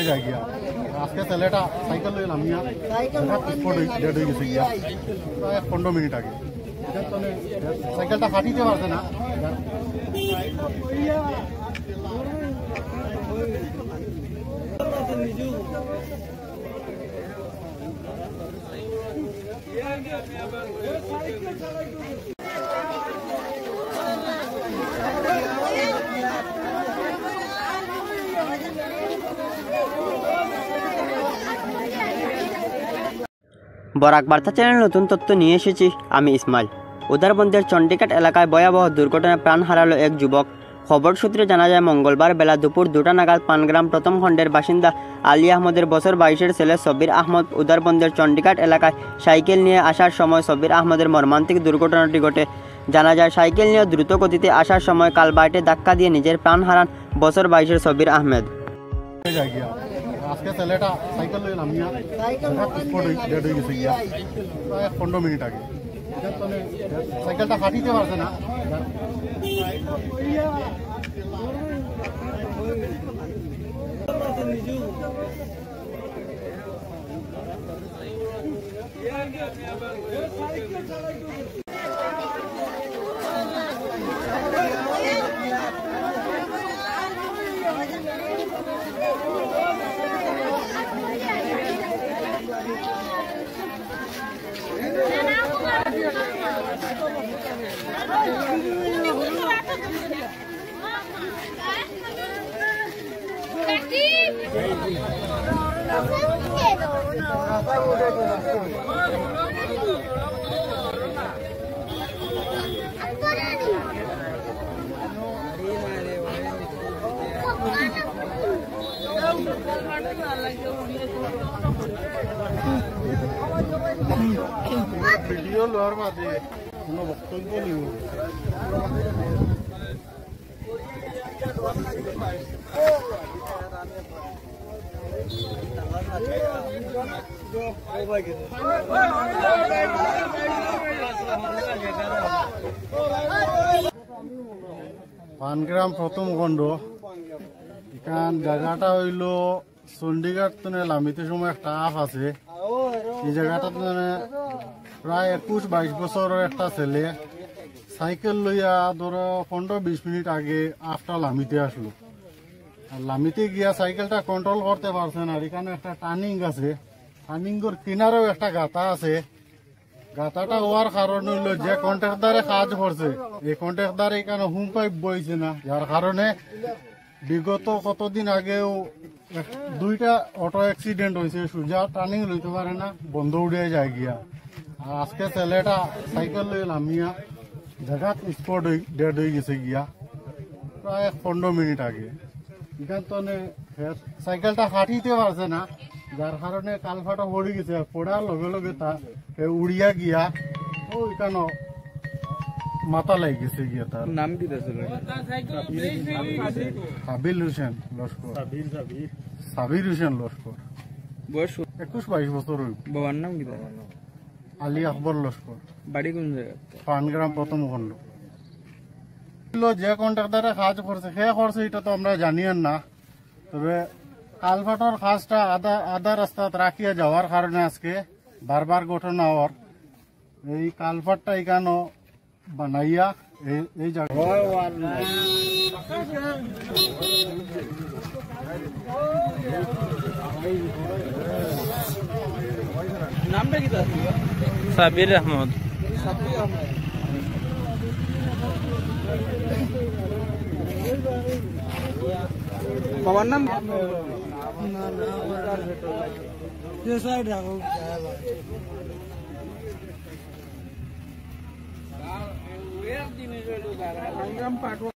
যাই গিয়া আজকে ছেলেটা সাইকেল লই নামিয়া স্পট ডেড হয়ে গেছে গিয়া প্রায় 15 মিনিট আগে সাইকেলটা হাঁটিতে পারছে না। বরাক বার্তা চ্যানেল নতুন তথ্য নিয়ে এসেছি আমি ইসমাইল। উদারবন্দের চণ্ডীঘাট এলাকায় ভয়াবহ দুর্ঘটনায় প্রাণ হারালো এক যুবক। খবর সূত্রে জানা যায় মঙ্গলবার বেলা দুপুর 2টা নাগাদ পানগ্রাম প্রথম খণ্ডের বাসিন্দা আলী আহমদের বছর 22-এর ছেলে সবির আহমদ উদারবন্দের চণ্ডীঘাট এলাকায় সাইকেল নিয়ে আসার সময় সবির আহমদের মর্মান্তিক দুর্ঘটনাটি ঘটে। জানা যায় সাইকেল নিয়ে দ্রুত গতিতে আসার সময় কালভার্টে ধাক্কা দিয়ে নিজের প্রাণ হারান বছর 22-এর সবির আহমেদ। আজকে ছেলেটা সাইকেল লই নামিয়া স্পট ডেড হয়ে গেছে গিয়া প্রায় 15 মিনিট আগে সাইকেলটা হাঁটিতে পারছে না। ভিডিও লোয়ার মাঝে কোনো বক্তব্য নেই। পানগ্রাম প্রথম খণ্ড এখান জায়গাটা হইল চণ্ডীঘাট লামিতে সময় একটা আপ আছে। এই জায়গাটা প্রায় 21-22 বছরের একটা ছেলে সাইকেল লইয়া ধরো 15-20 মিনিট আগে আফটা লামিতে আসলো। আর লামিতে গিয়া সাইকেলটা কন্ট্রোল করতে পারছে না। এখানে একটা টার্নিং আছে, টার্নিংয়ের কিনারেও একটা গাতা আছে। গাতাটা হওয়ার কারণ হইলো যে কন্ট্রাক্টরে কাজ করছে এই কন্ট্রাক্টর এখানে হুম পাইপ বইছে না, যার কারণে বিগত কতদিন আগেও 2টা অটো অ্যাক্সিডেন্ট হয়েছে। সোজা টার্নিং লইতে পারে না, বন্ধ উড়ে যায় গিয়া। আর আজকে ছেলেটা সাইকেল লই নামিয়া জায়গা স্পট ডেড হয়ে গেছে গিয়া প্রায় 15 মিনিট আগে। এখান তো সাইকেলটা হাঁটিতে পারছে না, যার কারণে কালফাটা পড়ে গেছে। পড়ার লগে লগে তা উড়িয়া গিয়া ওইখানে মাথা লাগি গেছে গিয়া। তার নাম কি সাবির হোসেন লস্কর। সাবির হোসেন লস্কর, বয়স 21-22 বছর। বাবার নাম কি? আলী আকবর লস্কর। বাড়ি কোন জায়গা? পানগ্রাম প্রথম খণ্ড। যে কন্ট্রাক্টরে কাজ করছে সে করছে এটা তো আমরা জানিয়েন না, তবে কালভার্টের কাজটা আধা রাস্তাত রাখিয়া যাওয়ার কারণে আজকে বারবার ঘটনা হওয়ার। এই কালভার্টটা এখানে বানাইয়া এই নামটা কি? সাবির আহমদ। বাবার নাম